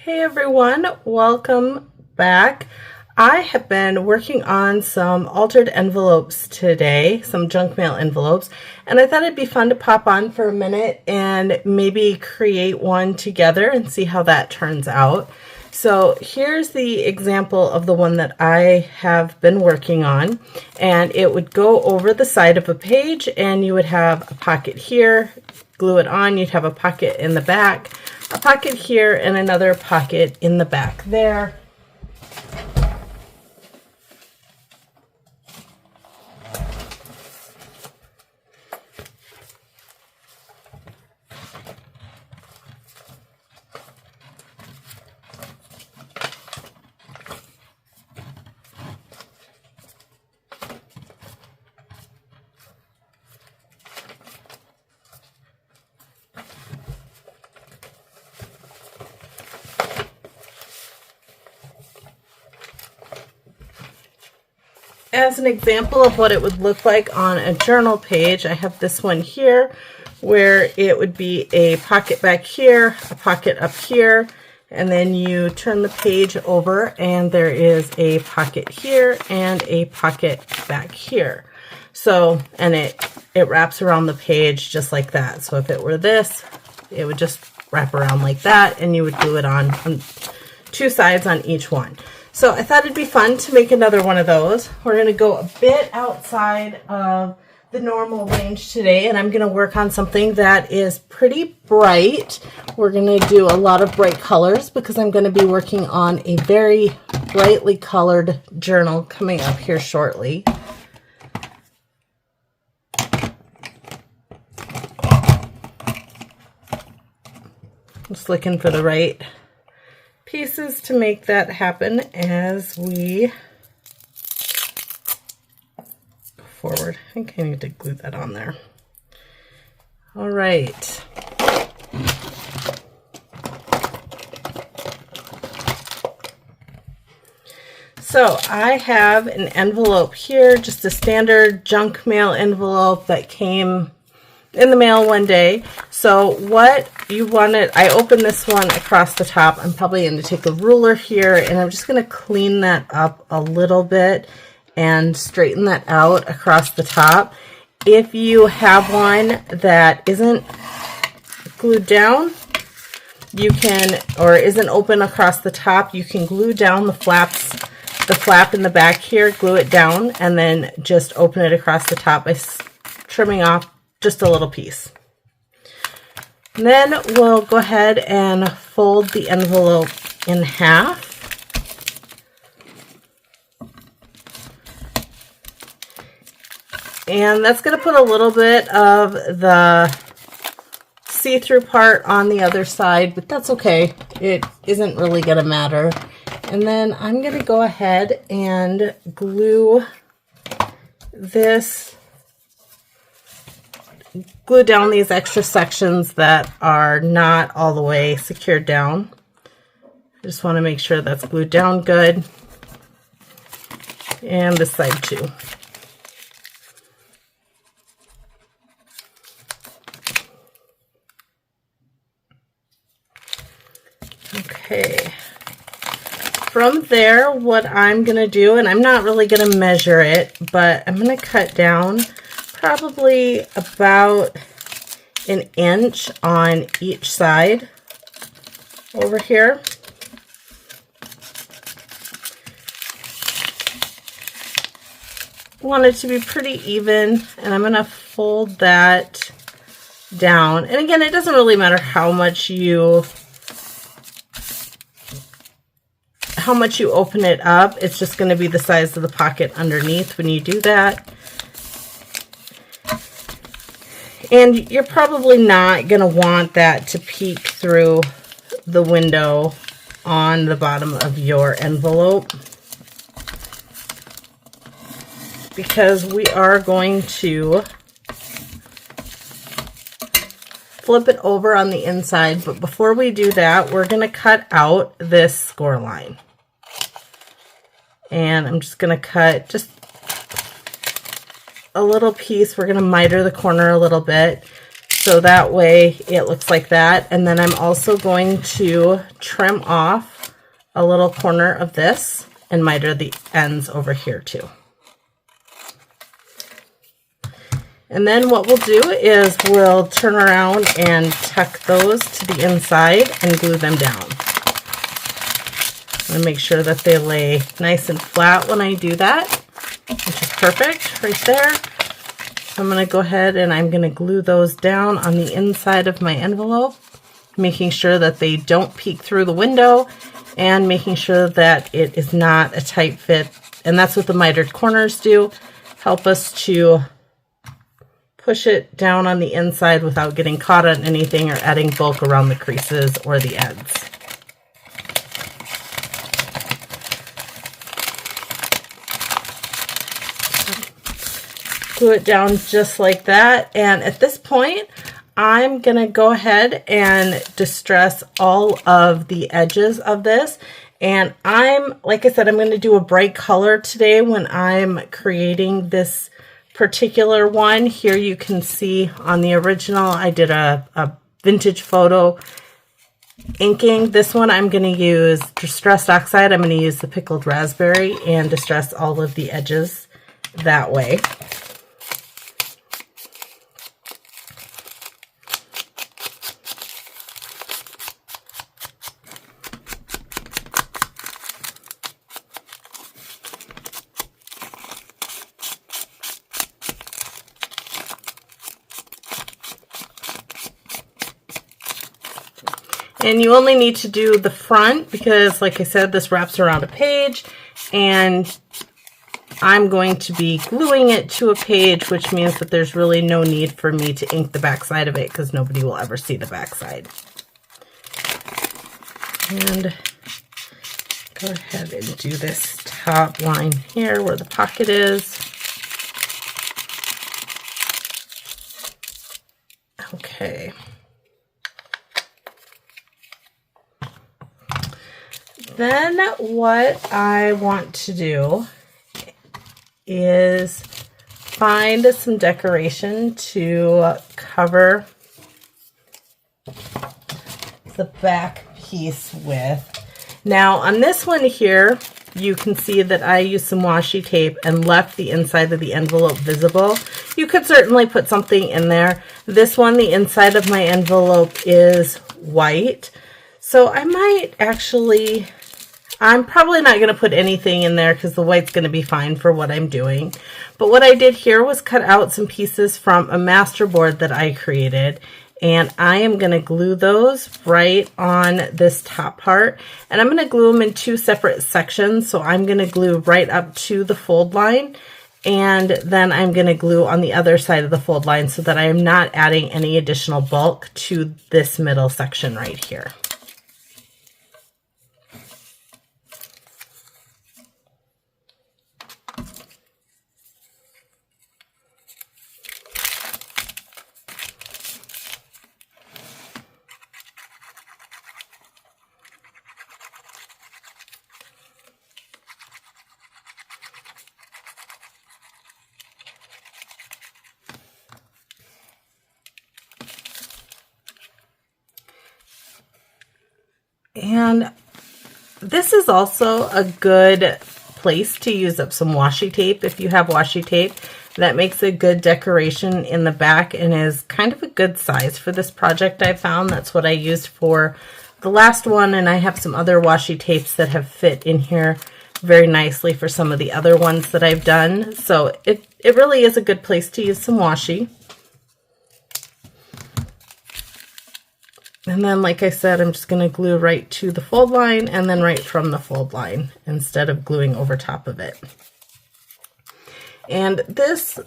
Hey everyone, welcome back. I have been working on some altered envelopes today, some junk mail envelopes, and I thought it'd be fun to pop on for a minute and maybe create one together and see how that turns out. So here's the example of the one that I have been working on, and it would go over the side of a page and you would have a pocket here, glue it on, you'd have a pocket in the back, a pocket here, and another pocket in the back there. As an example of what it would look like on a journal page, I have this one here where it would be a pocket back here, a pocket up here, and then you turn the page over and there is a pocket here and a pocket back here. So, and it wraps around the page just like that. So if it were this, it would just wrap around like that and you would glue it on two sides on each one. So I thought it'd be fun to make another one of those. We're going to go a bit outside of the normal range today, and I'm going to work on something that is pretty bright. We're going to do a lot of bright colors because I'm going to be working on a very brightly colored journal coming up here shortly. Just looking for the right pieces to make that happen as we go forward. I think I need to glue that on there. All right. So I have an envelope here, just a standard junk mail envelope that came in the mail one day. So what you wanted, I opened this one across the top. I'm probably going to take a ruler here and I'm just going to clean that up a little bit and straighten that out across the top. If you have one that isn't glued down, you can, or isn't open across the top, you can glue down the flaps, the flap in the back here, glue it down, and then just open it across the top by trimming off just a little piece. And then we'll go ahead and fold the envelope in half. And that's going to put a little bit of the see-through part on the other side, but that's okay. It isn't really going to matter. And then I'm going to go ahead and glue down these extra sections that are not all the way secured down. I just want to make sure that's glued down good. And this side too. Okay. From there, what I'm going to do, and I'm not really going to measure it, but I'm going to cut down probably about an inch on each side over here. Want it to be pretty even, and I'm going to fold that down. And again, it doesn't really matter how much you open it up. It's just going to be the size of the pocket underneath when you do that. And you're probably not going to want that to peek through the window on the bottom of your envelope, because we are going to flip it over on the inside. But before we do that, we're going to cut out this score line. And I'm just going to cut just a little piece. We're going to miter the corner a little bit So that way it looks like that. And then I'm also going to trim off a little corner of this and miter the ends over here too. And then what we'll do is we'll turn around and tuck those to the inside and glue them down. I'm going to make sure that they lay nice and flat when I do that, which is perfect right there. I'm going to go ahead and I'm going to glue those down on the inside of my envelope, making sure that they don't peek through the window and making sure that it is not a tight fit. And that's what the mitered corners do, help us to push it down on the inside without getting caught on anything or adding bulk around the creases or the ends. Glue it down just like that, and at this point I'm gonna go ahead and distress all of the edges of this. And like I said, I'm gonna do a bright color today when I'm creating this particular one. Here you can see on the original I did a vintage photo inking. This one I'm going to use distressed oxide. I'm going to use the pickled raspberry and distress all of the edges that way. And you only need to do the front because, like I said, this wraps around a page, and I'm going to be gluing it to a page, which means that there's really no need for me to ink the back side of it because nobody will ever see the back side. And go ahead and do this top line here where the pocket is. Okay. Then what I want to do is find some decoration to cover the back piece with. Now on this one here, you can see that I used some washi tape and left the inside of the envelope visible. You could certainly put something in there. This one, the inside of my envelope is white. So I might actually, I'm probably not going to put anything in there because the white's going to be fine for what I'm doing. But what I did here was cut out some pieces from a master board that I created. And I am going to glue those right on this top part. And I'm going to glue them in two separate sections. So I'm going to glue right up to the fold line. And then I'm going to glue on the other side of the fold line so that I am not adding any additional bulk to this middle section right here. And this is also a good place to use up some washi tape. If you have washi tape, that makes a good decoration in the back and is kind of a good size for this project. I found that's what I used for the last one, and I have some other washi tapes that have fit in here very nicely for some of the other ones that I've done. So it really is a good place to use some washi. And then, like I said, I'm just going to glue right to the fold line and then right from the fold line instead of gluing over top of it. And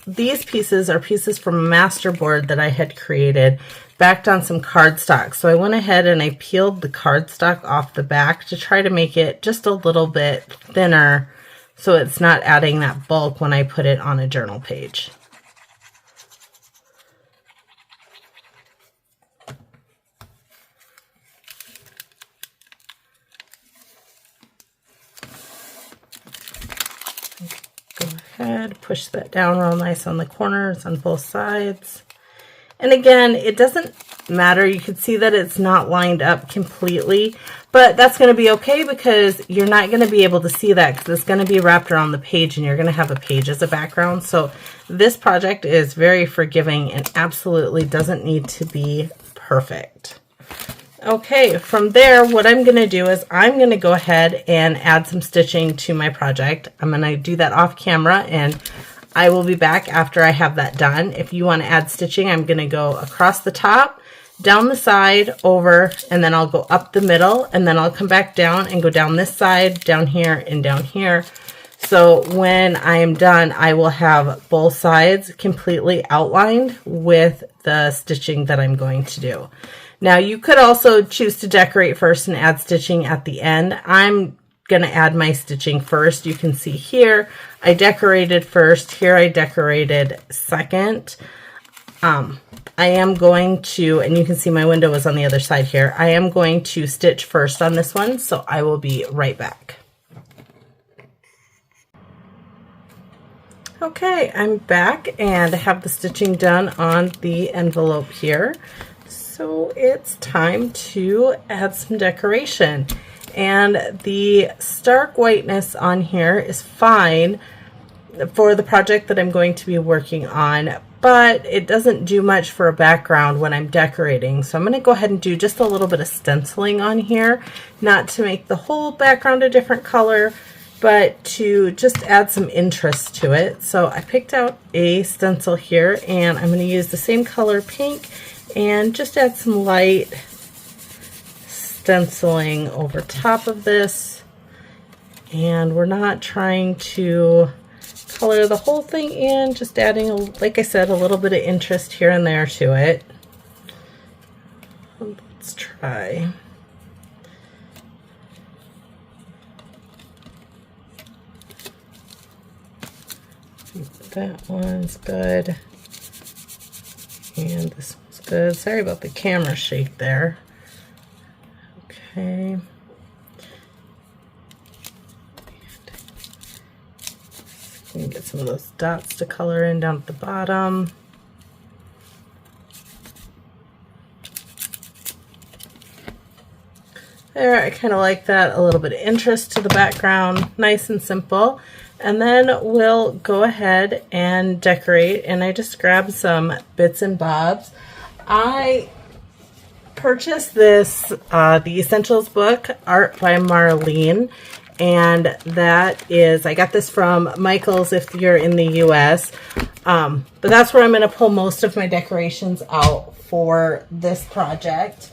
these pieces are pieces from a master board that I had created backed on some cardstock. So I went ahead and I peeled the cardstock off the back to try to make it just a little bit thinner so it's not adding that bulk when I put it on a journal page. Go ahead, push that down real nice on the corners on both sides. And again, it doesn't matter. You can see that it's not lined up completely, but that's going to be okay because you're not going to be able to see that because it's going to be wrapped around the page and you're going to have a page as a background. So this project is very forgiving and absolutely doesn't need to be perfect. Okay, from there, what I'm going to do is I'm going to go ahead and add some stitching to my project. I'm going to do that off camera and I will be back after I have that done. If you want to add stitching, I'm going to go across the top, down the side, over, and then I'll go up the middle, and then I'll come back down and go down this side, down here, and down here. So when I am done, I will have both sides completely outlined with the stitching that I'm going to do. Now you could also choose to decorate first and add stitching at the end. I'm going to add my stitching first. You can see here I decorated first, here I decorated second. I am going to, and you can see my window is on the other side here, I am going to stitch first on this one, so I will be right back. Okay, I'm back and I have the stitching done on the envelope here. So it's time to add some decoration. And the stark whiteness on here is fine for the project that I'm going to be working on, but it doesn't do much for a background when I'm decorating. So I'm going to go ahead and do just a little bit of stenciling on here, not to make the whole background a different color, but to just add some interest to it. So I picked out a stencil here and I'm going to use the same color pink and just add some light stenciling over top of this. And we're not trying to color the whole thing in, just adding, like I said, a little bit of interest here and there to it. Let's try. That one's good. And this one's good. Sorry about the camera shake there. Okay. You can get some of those dots to color in down at the bottom. There, I kind of like that. A little bit of interest to the background. Nice and simple. And then we'll go ahead and decorate. And I just grabbed some bits and bobs. I purchased this, the Essentials book, Art by Marlene. And that is, I got this from Michael's if you're in the US. But that's where I'm going to pull most of my decorations out for this project.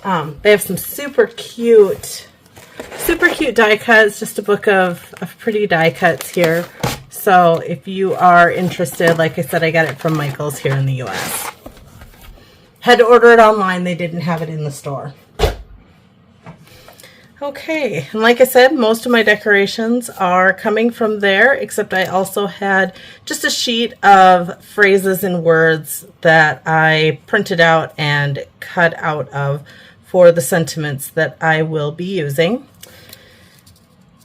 They have some super cute die cuts, just a book of pretty die cuts here. So if you are interested, like I said, I got it from Michael's here in the US. Had to order it online, they didn't have it in the store. Okay, and like I said, most of my decorations are coming from there, except I also had just a sheet of phrases and words that I printed out and cut out of for the sentiments that I will be using.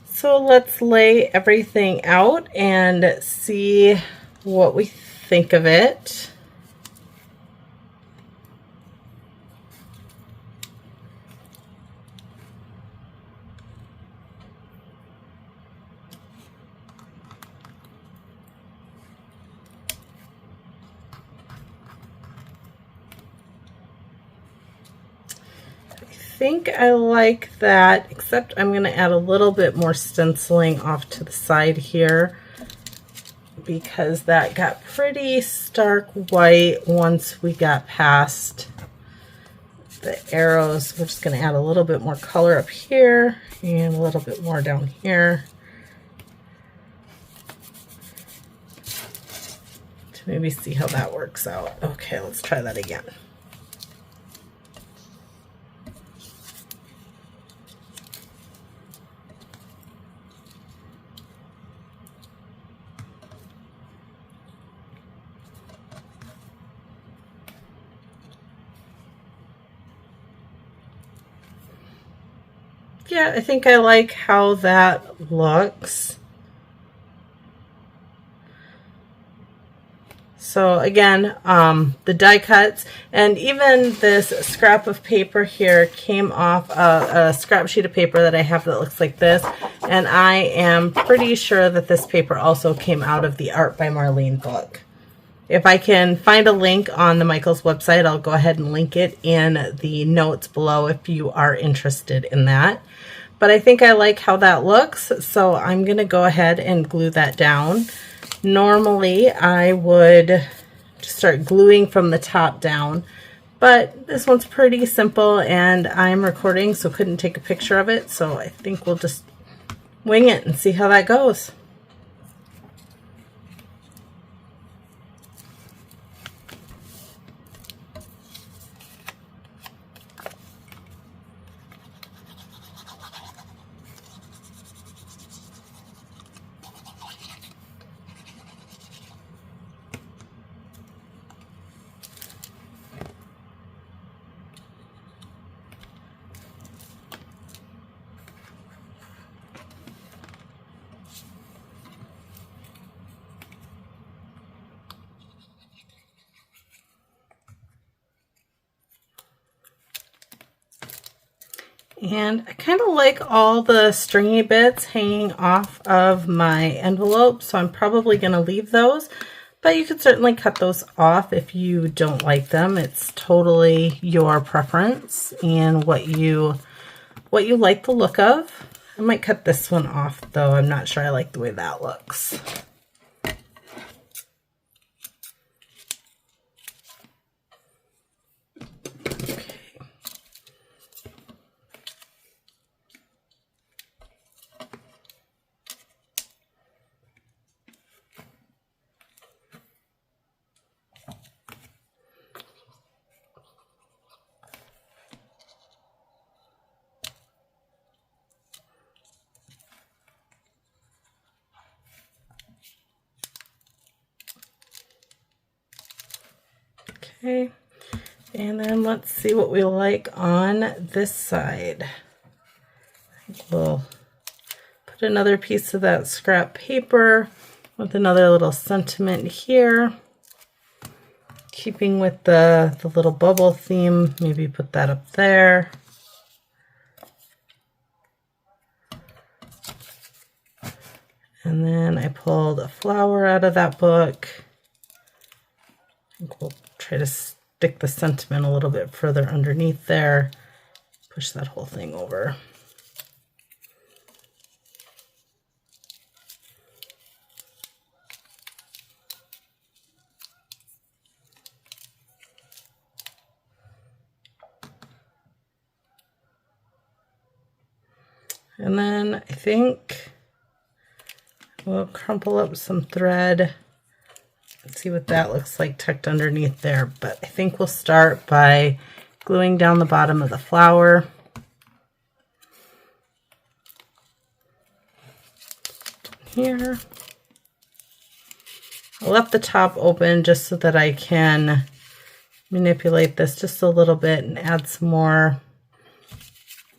So let's lay everything out and see what we think of it. I think I like that, except I'm going to add a little bit more stenciling off to the side here because that got pretty stark white once we got past the arrows. We're just going to add a little bit more color up here and a little bit more down here to maybe see how that works out. Okay, let's try that again. Yeah, I think I like how that looks. So again, the die cuts, and even this scrap of paper here came off a scrap sheet of paper that I have that looks like this, and I am pretty sure that this paper also came out of the Art by Marlene book. If I can find a link on the Michaels website, I'll go ahead and link it in the notes below if you are interested in that. But I think I like how that looks, so I'm going to go ahead and glue that down. Normally, I would just start gluing from the top down, but this one's pretty simple, and I'm recording, so couldn't take a picture of it, so I think we'll just wing it and see how that goes. And I kind of like all the stringy bits hanging off of my envelope, so I'm probably going to leave those, but you could certainly cut those off if you don't like them. It's totally your preference and what you like the look of. I might cut this one off though. I'm not sure I like the way that looks. Okay, and then let's see what we like on this side. I think we'll put another piece of that scrap paper with another little sentiment here. Keeping with the little bubble theme, maybe put that up there. And then I pulled a flower out of that book. I think we'll try to stick the sentiment a little bit further underneath there. Push that whole thing over. And then I think we'll crumple up some thread. Let's see what that looks like tucked underneath there. But I think we'll start by gluing down the bottom of the flower. Here. I left the top open just so that I can manipulate this just a little bit and add some more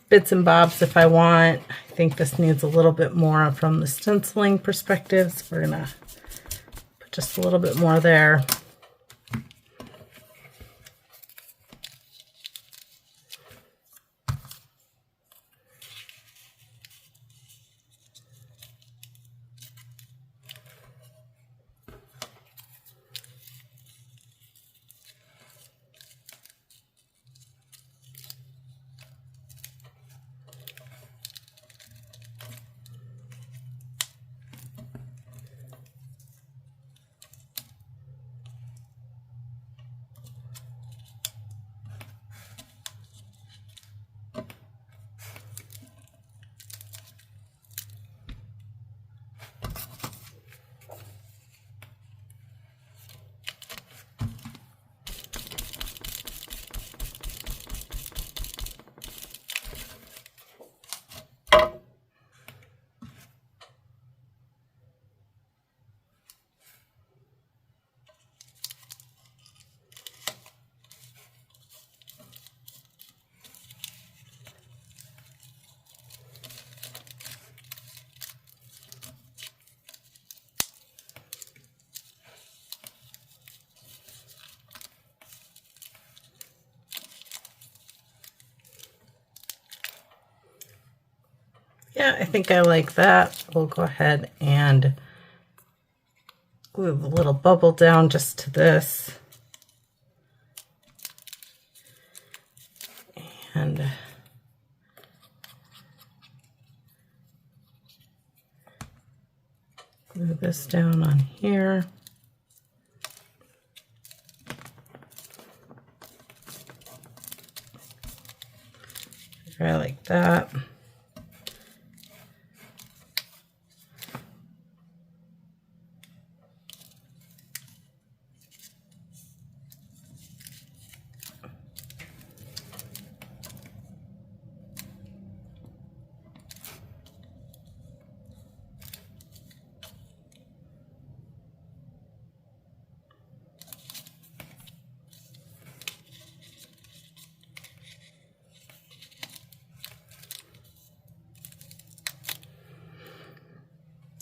bits and bobs if I want. I think this needs a little bit more from the stenciling perspective, so we're gonna put just a little bit more there. Yeah, I think I like that. We'll go ahead and glue the little bubble down just to this. And glue this down on here. I like that.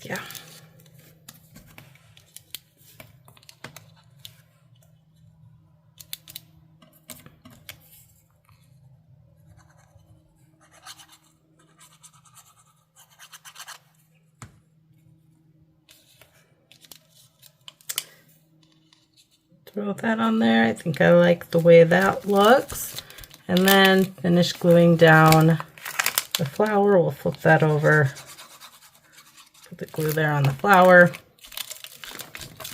Yeah. Throw that on there. I think I like the way that looks. And then finish gluing down the flower. We'll flip that over. Put the glue there on the flower.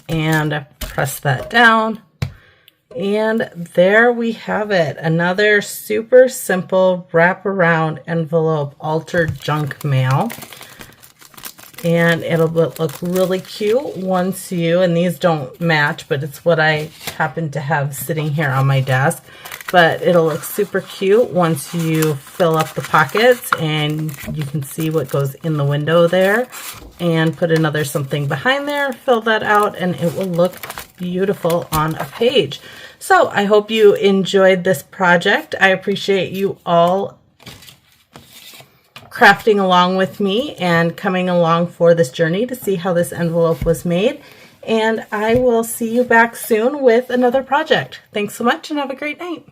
And press that down. And there we have it. Another super simple wraparound envelope altered junk mail. And it'll look really cute once you, and these don't match, but it's what I happen to have sitting here on my desk. But it'll look super cute once you fill up the pockets, and you can see what goes in the window there. And put another something behind there, fill that out, and it will look beautiful on a page. So I hope you enjoyed this project. I appreciate you all crafting along with me and coming along for this journey to see how this envelope was made. And I will see you back soon with another project. Thanks so much and have a great night.